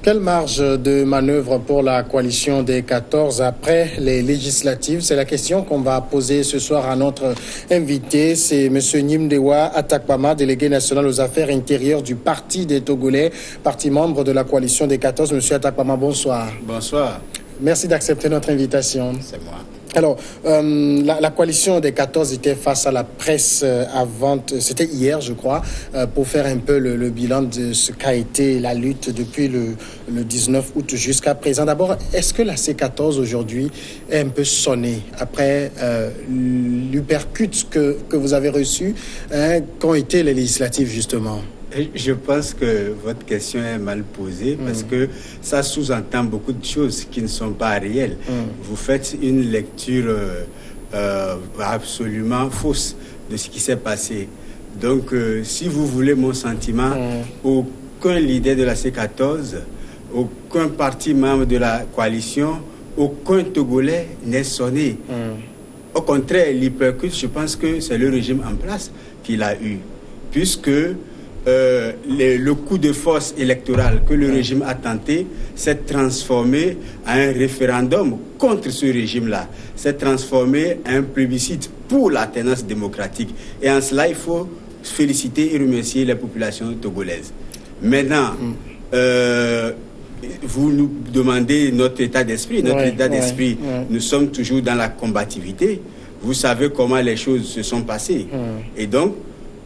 Quelle marge de manœuvre pour la coalition des 14 après les législatives? C'est la question qu'on va poser ce soir à notre invité. C'est M. Nyimdewa Atakpama, délégué national aux affaires intérieures du Parti des Togolais, parti membre de la coalition des 14. M. Atakpama, bonsoir. Bonsoir. Merci d'accepter notre invitation. C'est moi. Alors, la coalition des 14 était face à la presse avant, c'était hier, je crois, pour faire un peu le bilan de ce qu'a été la lutte depuis le 19 août jusqu'à présent. D'abord, est-ce que la C14 aujourd'hui est un peu sonnée après l'uppercut que vous avez reçu, qu'ont été les législatives, justement? Je pense que votre question est mal posée parce que ça sous-entend beaucoup de choses qui ne sont pas réelles. Vous faites une lecture absolument fausse de ce qui s'est passé. Donc, si vous voulez mon sentiment, aucun leader de la C14, aucun parti membre de la coalition, aucun Togolais n'est sonné. Au contraire, l'hypercute, je pense que c'est le régime en place qui l'a eu, puisque le coup de force électoral que le régime a tenté s'est transformé en un référendum contre ce régime-là, s'est transformé en un plébiscite pour l'alternance démocratique. Et en cela, il faut féliciter et remercier les populations togolaises. Maintenant, vous nous demandez notre état d'esprit. Notre état d'esprit, nous sommes toujours dans la combativité. Vous savez comment les choses se sont passées. Et donc,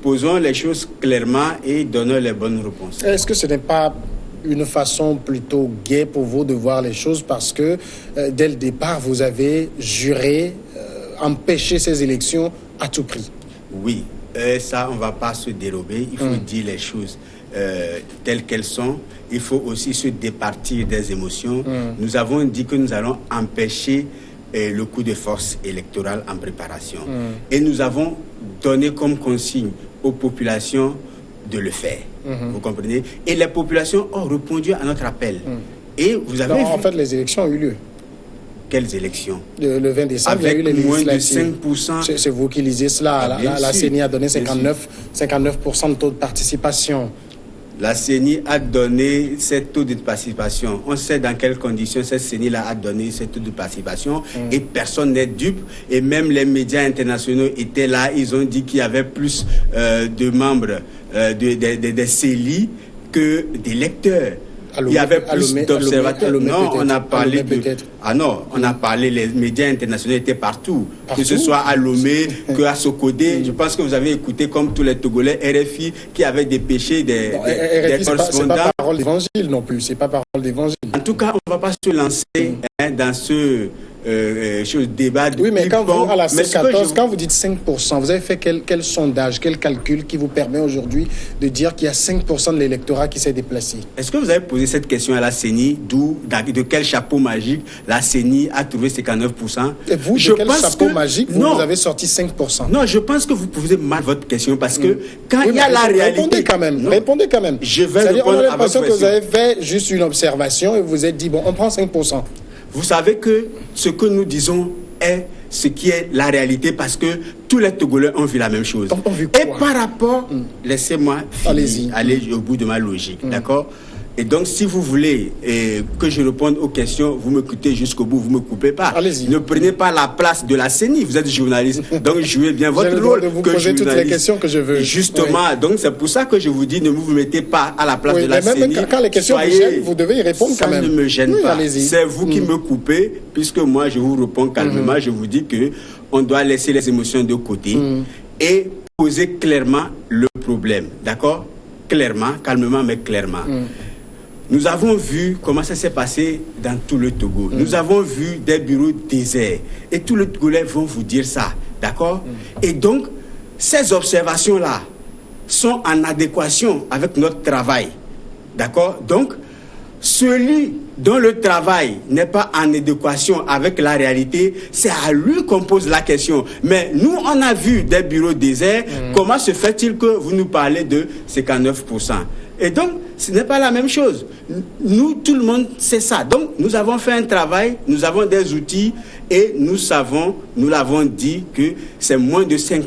posons les choses clairement et donnons les bonnes réponses. Est-ce que ce n'est pas une façon plutôt gaie pour vous de voir les choses parce que dès le départ, vous avez juré empêcher ces élections à tout prix? Oui, ça, on ne va pas se dérober. Il faut dire les choses telles qu'elles sont. Il faut aussi se départir des émotions. Nous avons dit que nous allons empêcher le coup de force électoral en préparation. Et nous avons donné comme consigne aux populations de le faire. Vous comprenez? Et les populations ont répondu à notre appel. Et vous avez en fait, les élections ont eu lieu. Quelles élections? Le 20 décembre, avec il y a eu les moins de législatives. 5%. C'est vous qui lisez cela. La CENI a donné 59% de taux de participation. La CENI a donné ces taux de participation. On sait dans quelles conditions cette CENI-là a donné ces taux de participation et personne n'est dupe. Et même les médias internationaux étaient là. Ils ont dit qu'il y avait plus de membres des CELI que d'électeurs. Il y avait plus d'observateurs. Non, on a parlé de... Ah non, on a parlé, les médias internationaux étaient partout. Que ce soit à Lomé, que à Sokodé. Je pense que vous avez écouté, comme tous les Togolais, RFI, qui avait dépêché des correspondants. C'est pas parole d'évangile non plus, c'est pas parole d'évangile. En tout cas, on ne va pas se lancer dans ce débat. Oui, mais quand vous, à la C14, quand vous dites 5%, vous avez fait quel sondage, quel calcul qui vous permet aujourd'hui de dire qu'il y a 5% de l'électorat qui s'est déplacé? Est-ce que vous avez posé cette question à la CENI, de quel chapeau magique la CENI a trouvé 59%? Et vous, de quel chapeau magique vous avez sorti 5%? Non, je pense que vous posez mal votre question parce que quand il y a la réalité... Répondez quand même. Je vais répondre on a l'impression à votre que vous avez fait juste une observation et vous vous êtes dit, bon, on prend 5%. Vous savez que ce que nous disons est ce qui est la réalité parce que tous les Togolais ont vu la même chose. Et par rapport, laissez-moi aller au bout de ma logique, d'accord? Et donc, si vous voulez que je réponde aux questions, vous m'écoutez jusqu'au bout, vous ne me coupez pas. Ne prenez pas la place de la CENI, vous êtes journaliste, donc jouez bien votre rôle. De vous poser toutes les questions que je veux. Et justement, donc c'est pour ça que je vous dis, ne vous mettez pas à la place de la CENI. Même quand les questions vous gênent, vous devez y répondre quand même. Ça ne me gêne pas. C'est vous qui me coupez, puisque moi je vous réponds calmement, je vous dis que on doit laisser les émotions de côté et poser clairement le problème, d'accord? Clairement, calmement, mais clairement. Nous avons vu comment ça s'est passé dans tout le Togo. Nous avons vu des bureaux déserts. Et tous les Togolais vont vous dire ça. D'accord? Et donc, ces observations-là sont en adéquation avec notre travail. D'accord? Donc, celui dont le travail n'est pas en adéquation avec la réalité, c'est à lui qu'on pose la question. Mais nous, on a vu des bureaux déserts. Comment se fait-il que vous nous parlez de 59%? Et donc, ce n'est pas la même chose. Nous, tout le monde sait ça. Donc, nous avons fait un travail, nous avons des outils et nous l'avons dit que c'est moins de 5%.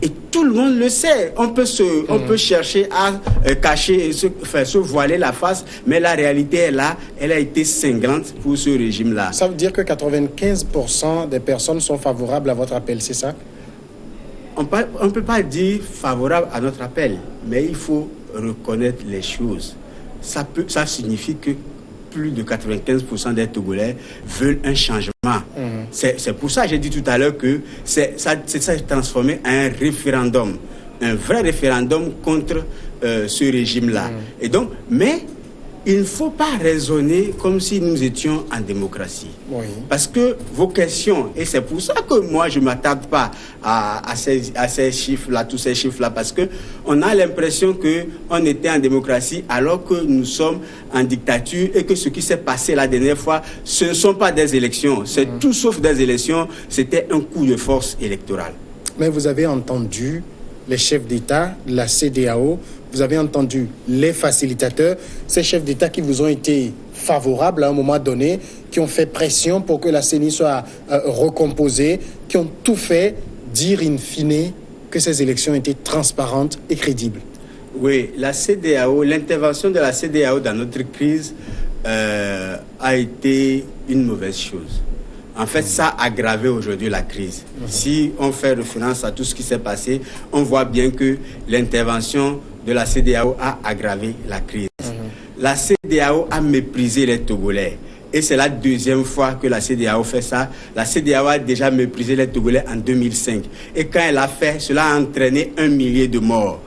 Et tout le monde le sait. On peut chercher à cacher, se voiler la face, mais la réalité est là. Elle a été cinglante pour ce régime-là. Ça veut dire que 95% des personnes sont favorables à votre appel, c'est ça? On ne peut pas dire favorable à notre appel, mais il faut reconnaître les choses. Ça signifie que plus de 95% des Togolais veulent un changement. C'est pour ça que j'ai dit tout à l'heure que ça s'est transformé en un référendum, un vrai référendum contre ce régime-là. Et donc, mais il ne faut pas raisonner comme si nous étions en démocratie. Oui. Parce que vos questions, et c'est pour ça que moi je ne m'attarde pas à ces chiffres-là, tous ces chiffres-là, parce qu'on a l'impression qu'on était en démocratie alors que nous sommes en dictature et que ce qui s'est passé la dernière fois, ce ne sont pas des élections, c'est tout sauf des élections, c'était un coup de force électoral. Mais vous avez entendu les chefs d'État, la CEDEAO, vous avez entendu les facilitateurs, ces chefs d'État qui vous ont été favorables à un moment donné, qui ont fait pression pour que la CENI soit recomposée, qui ont tout fait dire in fine que ces élections étaient transparentes et crédibles. Oui, la CEDEAO, l'intervention de la CEDEAO dans notre crise a été une mauvaise chose. En fait, ça a aggravé aujourd'hui la crise. Si on fait référence à tout ce qui s'est passé, on voit bien que l'intervention de la CEDEAO a aggravé la crise. La CEDEAO a méprisé les Togolais. Et c'est la deuxième fois que la CEDEAO fait ça. La CEDEAO a déjà méprisé les Togolais en 2005. Et quand elle a fait, cela a entraîné 1 millier de morts.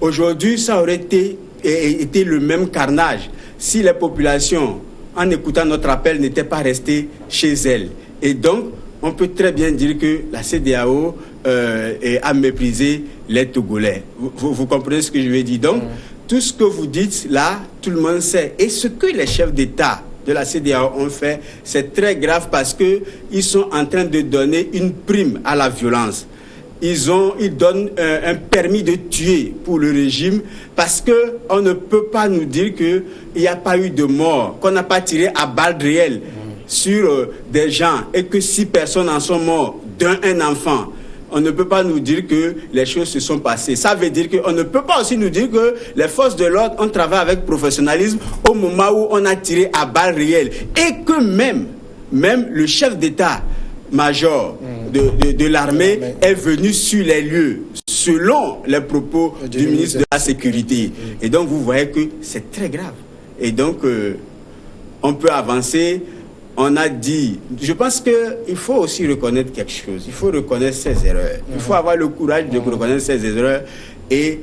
Aujourd'hui, ça aurait été le même carnage si les populations, en écoutant notre appel, n'étaient pas restées chez elles. Et donc, on peut très bien dire que la CEDEAO a méprisé les Togolais. Vous comprenez ce que je veux dire? Donc, tout ce que vous dites là, tout le monde sait. Et ce que les chefs d'État de la CEDEAO ont fait, c'est très grave parce qu'ils sont en train de donner une prime à la violence. Ils donnent un permis de tuer pour le régime parce qu'on ne peut pas nous dire qu'il n'y a pas eu de mort, qu'on n'a pas tiré à balles réelles sur des gens et que 6 personnes en sont mortes, dont un enfant. On ne peut pas nous dire que les choses se sont passées. Ça veut dire qu'on ne peut pas aussi nous dire que les forces de l'ordre ont travaillé avec professionnalisme au moment où on a tiré à balles réelles. Et que même le chef d'État-major de l'armée est venu sur les lieux, selon les propos du ministre de la Sécurité. Et donc, vous voyez que c'est très grave. Et donc, on peut avancer. On a dit, je pense qu'il faut aussi reconnaître quelque chose. Il faut reconnaître ses erreurs. Il faut avoir le courage de reconnaître ses erreurs. Et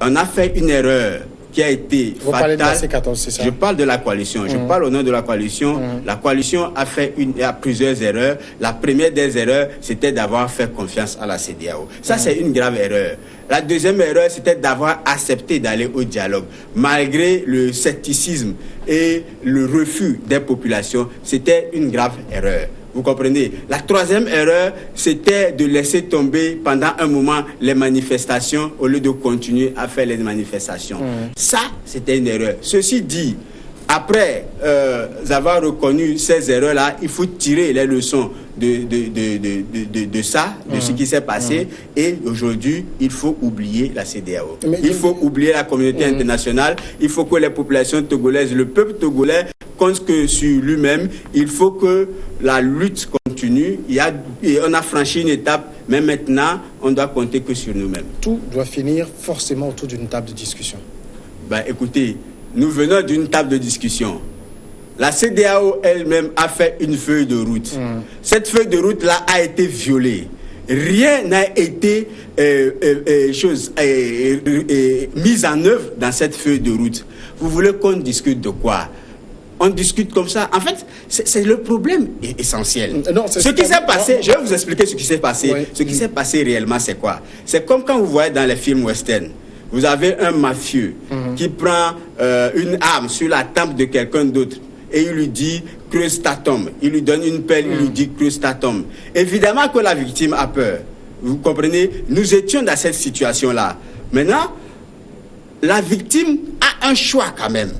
on a fait une erreur qui a été Vous fatale. Parlez de la C14, c'est ça? Je parle de la coalition. Je parle au nom de la coalition. La coalition a fait plusieurs erreurs. La première des erreurs, c'était d'avoir fait confiance à la CEDEAO. Ça, c'est une grave erreur. La deuxième erreur, c'était d'avoir accepté d'aller au dialogue. Malgré le scepticisme et le refus des populations, c'était une grave erreur. Vous comprenez? La troisième erreur, c'était de laisser tomber pendant un moment les manifestations au lieu de continuer à faire les manifestations. Ça, c'était une erreur. Ceci dit, après avoir reconnu ces erreurs-là, il faut tirer les leçons de ça, de ce qui s'est passé. Et aujourd'hui, il faut oublier la CEDEAO. Il faut oublier la communauté internationale. Il faut que les populations togolaises, le peuple togolais, compte que sur lui-même. Il faut que la lutte continue. On a franchi une étape, mais maintenant, on doit compter que sur nous-mêmes. Tout doit finir forcément autour d'une table de discussion. Écoutez, nous venons d'une table de discussion. La CEDEAO elle-même a fait une feuille de route. Cette feuille de route-là a été violée. Rien n'a été mis en œuvre dans cette feuille de route. Vous voulez qu'on discute de quoi? On discute comme ça. En fait, c'est le problème essentiel. Non, ce qui s'est passé, je vais vous expliquer ce qui s'est passé. Oui. Ce qui s'est passé réellement, c'est quoi? C'est comme quand vous voyez dans les films western. Vous avez un mafieux qui prend une arme sur la tempe de quelqu'un d'autre et il lui dit « creuse ta tombe ». Il lui donne une pelle, il lui dit « creuse ta tombe ». Évidemment que la victime a peur. Vous comprenez? Nous étions dans cette situation-là. Maintenant, la victime a un choix quand même.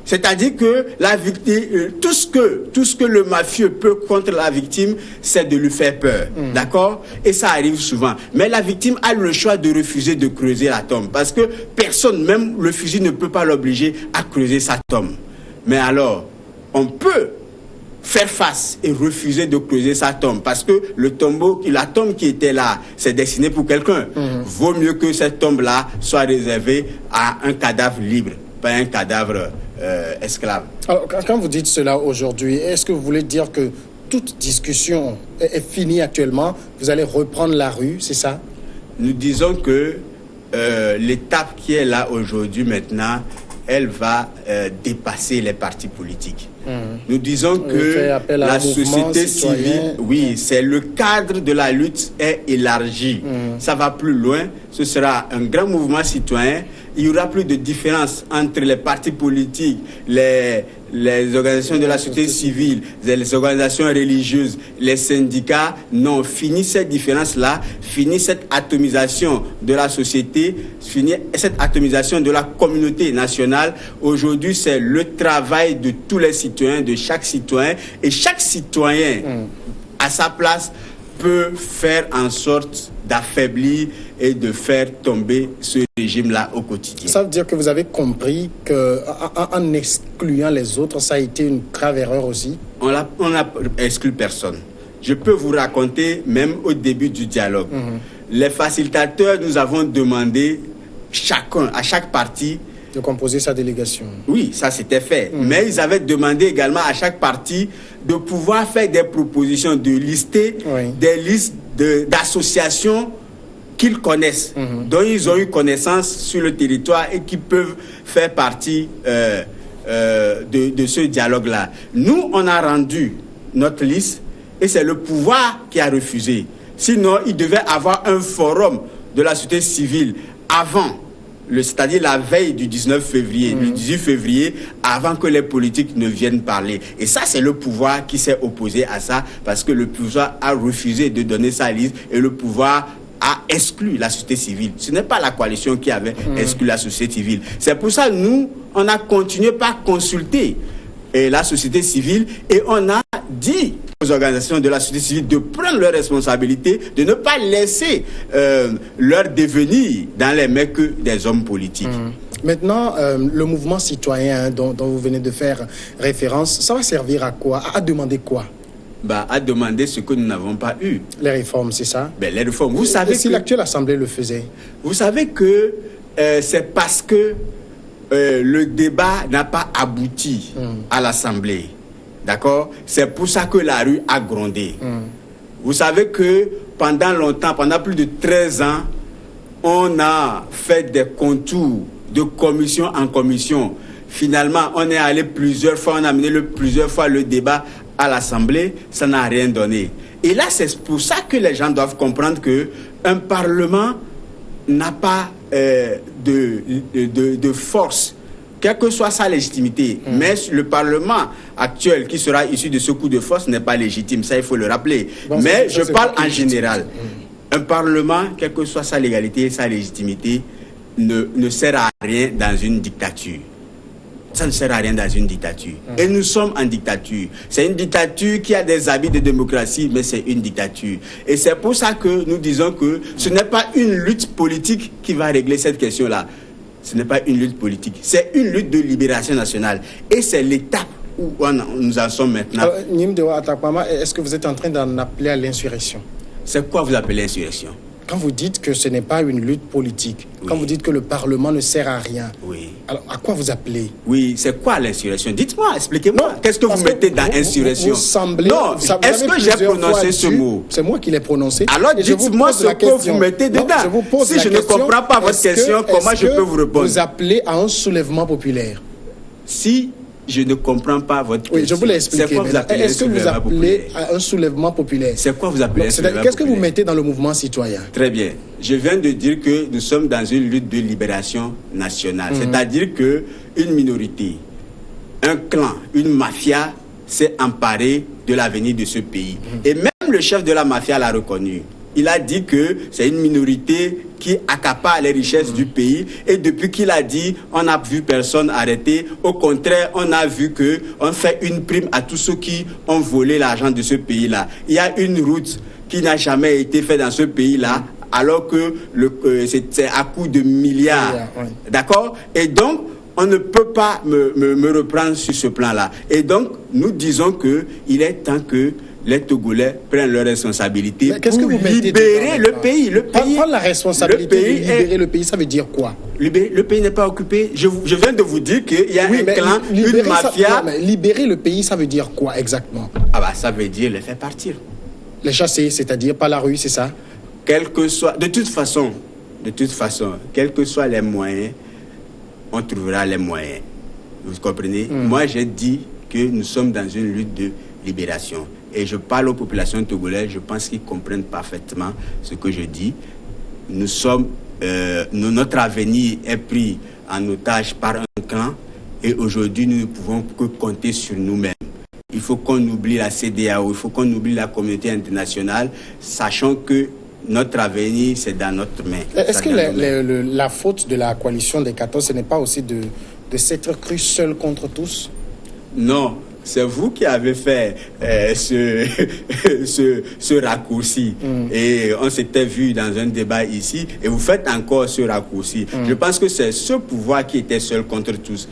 C'est-à-dire que la victime, tout ce que le mafieux peut contre la victime, c'est de lui faire peur. D'accord? Et ça arrive souvent. Mais la victime a le choix de refuser de creuser la tombe. Parce que personne, même le fusil, ne peut pas l'obliger à creuser sa tombe. Mais alors, on peut faire face et refuser de creuser sa tombe. Parce que la tombe qui était là, c'est destiné pour quelqu'un. Vaut mieux que cette tombe-là soit réservée à un cadavre libre, pas un cadavre esclave. Alors, quand vous dites cela aujourd'hui, est-ce que vous voulez dire que toute discussion est finie actuellement? Vous allez reprendre la rue, c'est ça? Nous disons que l'étape qui est là aujourd'hui maintenant, elle va dépasser les partis politiques. Nous disons que la société civile, oui, c'est le cadre de la lutte est élargi. Ça va plus loin. Ce sera un grand mouvement citoyen. Il n'y aura plus de différence entre les partis politiques, les organisations de la société civile, les organisations religieuses, les syndicats. Non, fini cette différence-là, fini cette atomisation de la société, fini cette atomisation de la communauté nationale. Aujourd'hui, c'est le travail de tous les citoyens, de chaque citoyen. Et chaque citoyen, à sa place, peut faire en sorte d'affaiblir et de faire tomber ce régime-là au quotidien. Ça veut dire que vous avez compris qu'en excluant les autres, ça a été une grave erreur aussi? On n'a exclu personne. Je peux vous raconter, même au début du dialogue, les facilitateurs, nous avons demandé à chaque parti de composer sa délégation. Oui, ça s'était fait. Mais ils avaient demandé également à chaque parti de pouvoir faire des propositions, de lister des listes d'associations qu'ils connaissent, dont ils ont eu connaissance sur le territoire et qui peuvent faire partie de ce dialogue-là. Nous, on a rendu notre liste et c'est le pouvoir qui a refusé. Sinon, il devait avoir un forum de la société civile avant, c'est-à-dire la veille du 19 février, le 18 février, avant que les politiques ne viennent parler. Et ça, c'est le pouvoir qui s'est opposé à ça, parce que le pouvoir a refusé de donner sa liste et le pouvoir a exclu la société civile. Ce n'est pas la coalition qui avait exclu la société civile. C'est pour ça que nous, on a continué par consulter la société civile et on a dit aux organisations de la société civile de prendre leurs responsabilités, de ne pas laisser leur devenir dans les mains que des hommes politiques. Maintenant, le mouvement citoyen dont vous venez de faire référence, ça va servir à quoi? À demander quoi? À demander ce que nous n'avons pas eu. Les réformes, c'est ça? Les réformes. Vous savez si l'actuelle Assemblée le faisait? Vous savez que c'est parce que le débat n'a pas abouti à l'Assemblée. D'accord? C'est pour ça que la rue a grondé. Vous savez que pendant longtemps, pendant plus de 13 ans, on a fait des contours de commission en commission. Finalement, on est allé plusieurs fois, on a mené plusieurs fois le débat à l'Assemblée, ça n'a rien donné. Et là, c'est pour ça que les gens doivent comprendre qu'un Parlement n'a pas de force, quelle que soit sa légitimité. Mais le Parlement actuel qui sera issu de ce coup de force n'est pas légitime, ça il faut le rappeler. Mais je parle en général. Un Parlement, quelle que soit sa légalité, sa légitimité, ne sert à rien dans une dictature. Ça ne sert à rien dans une dictature. Et nous sommes en dictature. C'est une dictature qui a des habits de démocratie, mais c'est une dictature. Et c'est pour ça que nous disons que ce n'est pas une lutte politique qui va régler cette question-là. Ce n'est pas une lutte politique. C'est une lutte de libération nationale. Et c'est l'étape où nous en sommes maintenant. Nimdewa Atakpama, est-ce que vous êtes en train d'en appeler à l'insurrection? C'est quoi vous appelez l'insurrection? Quand vous dites que ce n'est pas une lutte politique, quand vous dites que le Parlement ne sert à rien, alors à quoi vous appelez? Oui, c'est quoi l'insurrection? Dites-moi, expliquez-moi. Qu'est-ce que vous mettez dans insurrection? Vous semblez... Non, est-ce que j'ai prononcé ce mot? C'est moi qui l'ai prononcé. Alors dites-moi ce que vous mettez dedans. Si je ne comprends pas votre question, comment je peux vous répondre? Vous appelez à un soulèvement populaire? Si je ne comprends pas votre question. Oui, je vous l'ai expliqué. Est-ce que vous appelez à un soulèvement populaire? C'est quoi vous appelez un soulèvement populaire? Qu'est-ce que vous mettez dans le mouvement citoyen? Très bien. Je viens de dire que nous sommes dans une lutte de libération nationale. C'est-à-dire qu'une minorité, un clan, une mafia s'est emparée de l'avenir de ce pays. Et même le chef de la mafia l'a reconnu. Il a dit que c'est une minorité qui accapare les richesses du pays. Et depuis qu'il a dit, on n'a vu personne arrêter. Au contraire, on a vu que on fait une prime à tous ceux qui ont volé l'argent de ce pays-là. Il y a une route qui n'a jamais été faite dans ce pays-là, alors que c'est à coût de milliards. Oui. D'accord? Et donc, on ne peut pas me reprendre sur ce plan-là. Et donc, nous disons qu'il est temps que les Togolais prennent leurs responsabilités pour libérer le pays. Prendre la responsabilité de libérer le pays, ça veut dire quoi? Le pays n'est pas occupé. Je viens de vous dire qu'il y a un clan, une mafia. Libérer le pays, ça veut dire quoi exactement? Ça veut dire les faire partir. Les chasser, c'est-à-dire par la rue, c'est ça? Quel que soit, de toute façon, quels que soient les moyens, on trouvera les moyens. Vous comprenez? Moi, j'ai dit que nous sommes dans une lutte de libération. Et je parle aux populations togolaises, je pense qu'ils comprennent parfaitement ce que je dis. Notre avenir est pris en otage par un clan et aujourd'hui, nous ne pouvons que compter sur nous-mêmes. Il faut qu'on oublie la CEDEAO, il faut qu'on oublie la communauté internationale, sachant que notre avenir, c'est dans notre main. Est-ce que la faute de la coalition des 14, ce n'est pas aussi de s'être cru seul contre tous? Non, c'est vous qui avez fait ce raccourci. Et on s'était vu dans un débat ici, et vous faites encore ce raccourci. Je pense que c'est ce pouvoir qui était seul contre tous.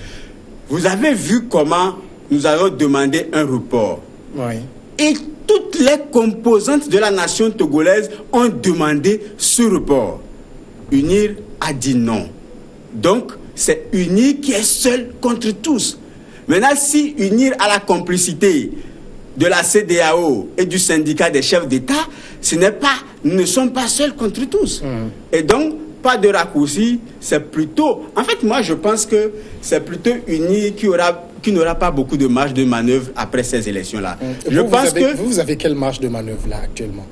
Vous avez vu comment nous avons demandé un report. Oui. Et toutes les composantes de la nation togolaise ont demandé ce report. UNIR a dit non. Donc, c'est UNIR qui est seul contre tous. Maintenant, si UNIR a la complicité de la CEDEAO et du syndicat des chefs d'État, nous ne sommes pas seuls contre tous. Et donc, pas de raccourci, c'est plutôt... En fait, moi, je pense que c'est plutôt UNIR qui n'aura pas beaucoup de marge de manœuvre après ces élections-là. Vous avez quelle marge de manœuvre là actuellement?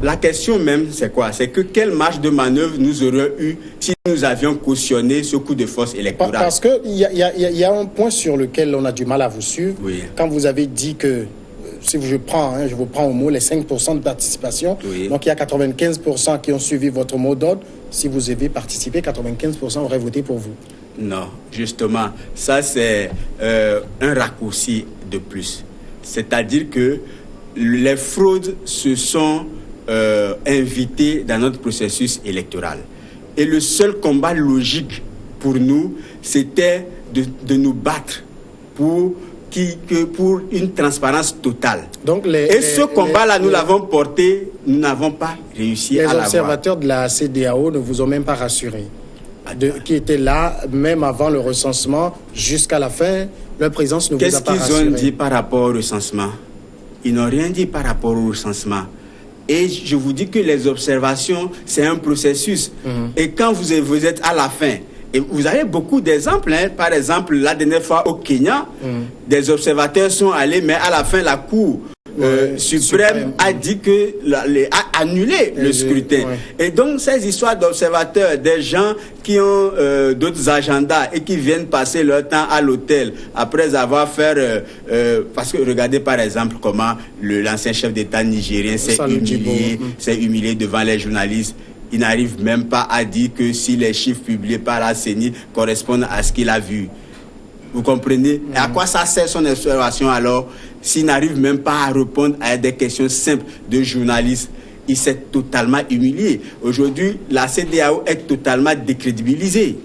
La question même, c'est quoi? C'est que quelle marge de manœuvre nous aurions eu si nous avions cautionné ce coup de force électoral? Parce qu'il y a un point sur lequel on a du mal à vous suivre. Oui. Quand vous avez dit que, si je vous prends au mot, les 5% de participation, oui. Donc il y a 95% qui ont suivi votre mot d'ordre. Si vous avez participé, 95% auraient voté pour vous. Non, justement, ça c'est un raccourci de plus. C'est-à-dire que les fraudes se sont invitées dans notre processus électoral. Et le seul combat logique pour nous, c'était de nous battre pour une transparence totale. Donc ce combat-là, nous l'avons porté, nous n'avons pas réussi à l'avoir. Les observateurs de la CEDEAO ne vous ont même pas rassuré. Qui étaient là, même avant le recensement, jusqu'à la fin, leur présence ne vous a pas rassuré. Qu'est-ce qu'ils ont dit par rapport au recensement? Ils n'ont rien dit par rapport au recensement. Et je vous dis que les observations, c'est un processus. Et quand vous êtes à la fin, et vous avez beaucoup d'exemples. Par exemple, la dernière fois au Kenya, des observateurs sont allés, mais à la fin, la Cour suprême a dit a annulé le scrutin. Et donc, ces histoires d'observateurs, des gens qui ont d'autres agendas et qui viennent passer leur temps à l'hôtel après avoir fait... parce que regardez par exemple comment l'ancien chef d'État nigérien s'est humilié devant les journalistes. Il n'arrive même pas à dire que si les chiffres publiés par la CENI correspondent à ce qu'il a vu. Vous comprenez? Et à quoi ça sert son observation alors s'il n'arrive même pas à répondre à des questions simples de journalistes? Il s'est totalement humilié. Aujourd'hui, la CEDEAO est totalement décrédibilisée.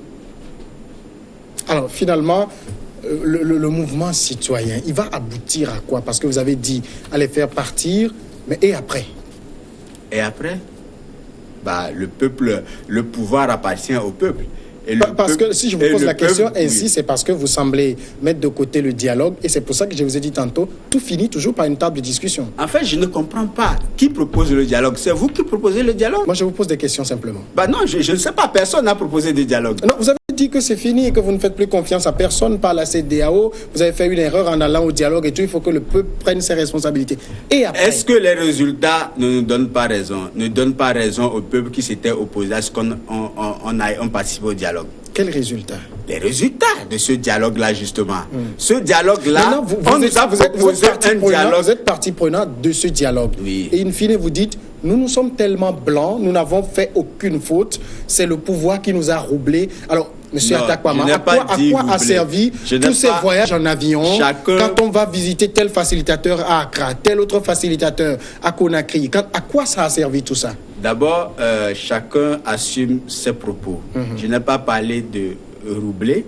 Alors finalement, le mouvement citoyen, il va aboutir à quoi? Parce que vous avez dit à les faire partir, mais et après? Et après? Le peuple, le pouvoir appartient au peuple. Parce que si je vous pose la question ainsi, c'est parce que vous semblez mettre de côté le dialogue, et c'est pour ça que je vous ai dit tantôt, tout finit toujours par une table de discussion. En fait, je ne comprends pas. Qui propose le dialogue? C'est vous qui proposez le dialogue? Moi, je vous pose des questions simplement. Non, je ne sais pas. Personne n'a proposé de dialogue. Non, vous avez dit que c'est fini et que vous ne faites plus confiance à personne par la CEDEAO. Vous avez fait une erreur en allant au dialogue et tout. Il faut que le peuple prenne ses responsabilités. Et après... Est-ce que les résultats ne nous donnent pas raison? Ne donnent pas raison au peuple qui s'était opposé à ce qu'on participe au dialogue? Quels résultats? Les résultats de ce dialogue-là, justement. Ce dialogue-là, vous êtes partie prenante de ce dialogue. Oui. Et in fine, vous dites, nous sommes tellement blancs, nous n'avons fait aucune faute, c'est le pouvoir qui nous a roublés. Alors, Monsieur Atakwama, à quoi a servi tous ces voyages en avion quand on va visiter tel facilitateur à Accra, tel autre facilitateur à Conakry? À quoi ça a servi tout ça? D'abord, chacun assume ses propos. Je n'ai pas parlé de roubler,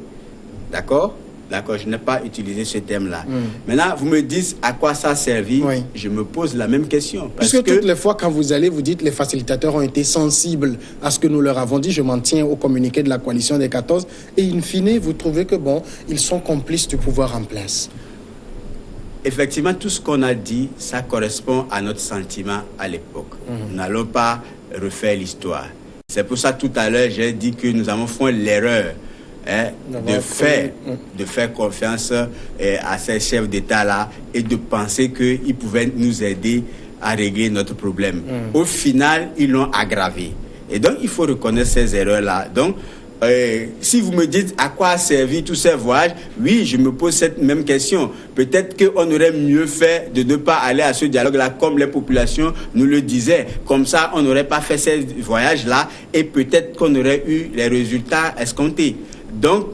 d'accord? D'accord, je n'ai pas utilisé ce terme-là. Maintenant, vous me dites à quoi ça a servi. Oui. Je me pose la même question. Parce que toutes les fois quand vous allez, vous dites les facilitateurs ont été sensibles à ce que nous leur avons dit. Je m'en tiens au communiqué de la coalition des 14. Et in fine, vous trouvez que bon, ils sont complices du pouvoir en place. Effectivement, tout ce qu'on a dit, ça correspond à notre sentiment à l'époque. Nous n'allons pas refaire l'histoire. C'est pour ça tout à l'heure, j'ai dit que nous avons fait l'erreur de faire confiance à ces chefs d'État-là et de penser qu'ils pouvaient nous aider à régler notre problème. Au final, ils l'ont aggravé. Et donc, il faut reconnaître ces erreurs-là. Donc, si vous me dites à quoi a servi tous ces voyages, oui, je me pose cette même question. Peut-être qu'on aurait mieux fait de ne pas aller à ce dialogue-là comme les populations nous le disaient. Comme ça, on n'aurait pas fait ces voyages-là et peut-être qu'on aurait eu les résultats escomptés. Donc,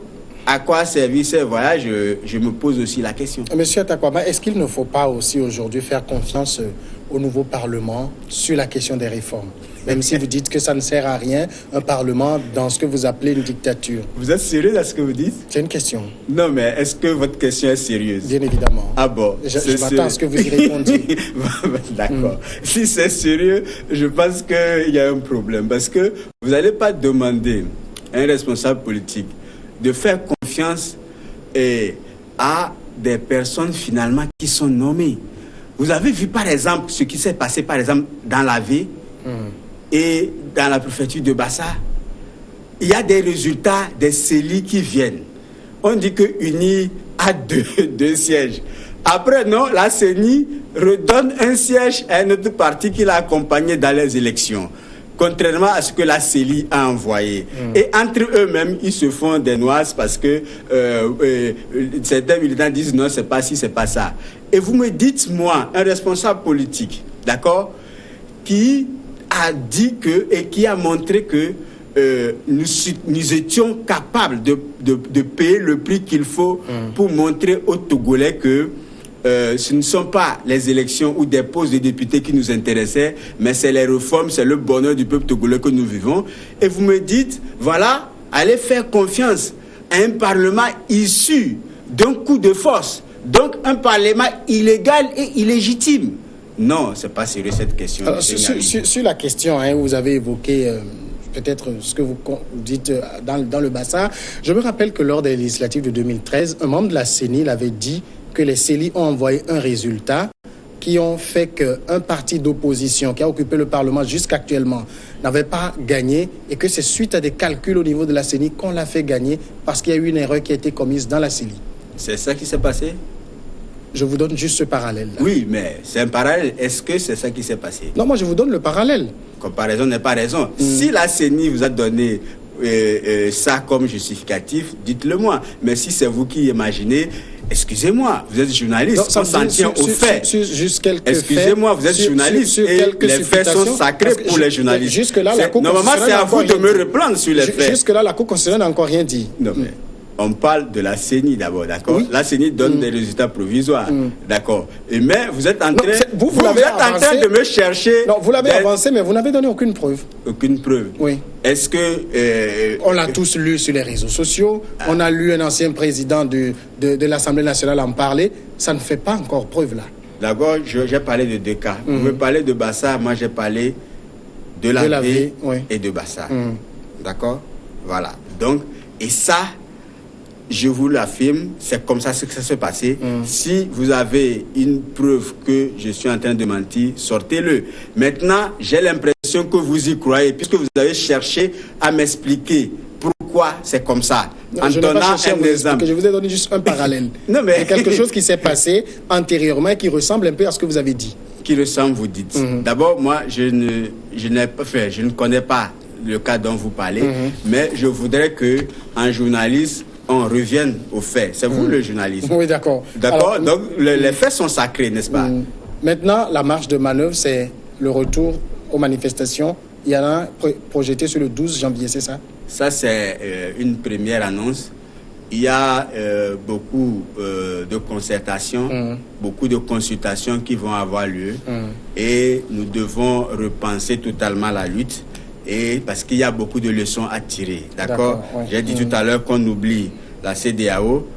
à quoi a servi ces voyages? Je me pose aussi la question. Monsieur Atakwama, est-ce qu'il ne faut pas aussi aujourd'hui faire confiance au nouveau Parlement sur la question des réformes? Même si vous dites que ça ne sert à rien, un Parlement dans ce que vous appelez une dictature. Vous êtes sérieux dans ce que vous dites? C'est une question. Non, mais est-ce que votre question est sérieuse? Bien évidemment. Ah bon? Je m'attends à ce que vous y répondiez. D'accord. Si c'est sérieux, je pense qu'il y a un problème. Parce que vous n'allez pas demander à un responsable politique de faire confiance à des personnes finalement qui sont nommées. Vous avez vu par exemple ce qui s'est passé par exemple dans la ville et dans la préfecture de Bassa. Il y a des résultats des CELI qui viennent. On dit que UNI a deux sièges. Après, non, la CENI redonne un siège à un autre parti qui l'a accompagné dans les élections, contrairement à ce que la CELI a envoyé. Et entre eux-mêmes, ils se font des noises parce que certains militants disent non, c'est pas ci, c'est pas ça. Et vous me dites, moi, un responsable politique, d'accord, qui a dit que, et qui a montré que nous étions capables de payer le prix qu'il faut pour montrer aux Togolais que ce ne sont pas les élections ou des postes de députés qui nous intéressaient, mais c'est les réformes, c'est le bonheur du peuple togolais que nous vivons. Et vous me dites, voilà, allez faire confiance à un Parlement issu d'un coup de force, donc un Parlement illégal et illégitime. Non, c'est pas sérieux cette question. Alors, sur la question, vous avez évoqué peut-être ce que vous dites dans le bassin. Je me rappelle que lors des législatives de 2013, un membre de la CENI l'avait dit que les CELI ont envoyé un résultat qui ont fait qu'un parti d'opposition qui a occupé le Parlement jusqu'actuellement n'avait pas gagné et que c'est suite à des calculs au niveau de la CENI qu'on l'a fait gagner parce qu'il y a eu une erreur qui a été commise dans la CENI. C'est ça qui s'est passé? Je vous donne juste ce parallèle. Oui, mais c'est un parallèle. Est-ce que c'est ça qui s'est passé? Non, moi je vous donne le parallèle. Comparaison n'est pas raison. Si la CENI vous a donné ça comme justificatif, dites-le moi. Mais si c'est vous qui imaginez, excusez-moi, vous êtes journaliste, on s'en tient aux faits. Excusez-moi, vous êtes journaliste et les faits sont sacrés pour les journalistes. Jusque-là, la Cour normalement, c'est à vous de me reprendre sur les faits. Jusque-là, la Cour constitutionnelle n'a encore rien dit. Non, mais on parle de la CENI d'abord, d'accord? Oui. La CENI donne des résultats provisoires, d'accord? Mais vous êtes en train, vous êtes en train de me chercher. Non, vous l'avez avancé, mais vous n'avez donné aucune preuve. Aucune preuve. Oui. Est-ce que on l'a tous lu sur les réseaux sociaux. On a lu un ancien président de l'Assemblée nationale en parler. Ça ne fait pas encore preuve là. D'abord, j'ai parlé de deux cas. Vous me parlez de Bassa, moi j'ai parlé de la V et de Bassa. D'accord? Voilà. Donc, et ça, je vous l'affirme, c'est comme ça que ça s'est passé. Si vous avez une preuve que je suis en train de mentir, sortez-le. Maintenant, j'ai l'impression que vous y croyez, puisque vous avez cherché à m'expliquer pourquoi c'est comme ça. Non, en donnant un exemple. Je vous ai donné juste un parallèle. Non, mais quelque chose qui s'est passé antérieurement et qui ressemble un peu à ce que vous avez dit. Qui ressemble, vous dites. D'abord, moi, je ne connais pas le cas dont vous parlez, mais je voudrais que en journaliste, on revienne aux faits. C'est vous le journaliste. Oui, d'accord. D'accord. Donc, les faits sont sacrés, n'est-ce pas? Maintenant, la marge de manœuvre, c'est le retour aux manifestations. Il y en a projeté sur le 12 janvier, c'est ça? Ça, c'est une première annonce. Il y a beaucoup de concertations, beaucoup de consultations qui vont avoir lieu. Et nous devons repenser totalement la lutte. Et parce qu'il y a beaucoup de leçons à tirer. D'accord? Ouais. J'ai dit tout à l'heure qu'on oublie la CEDEAO.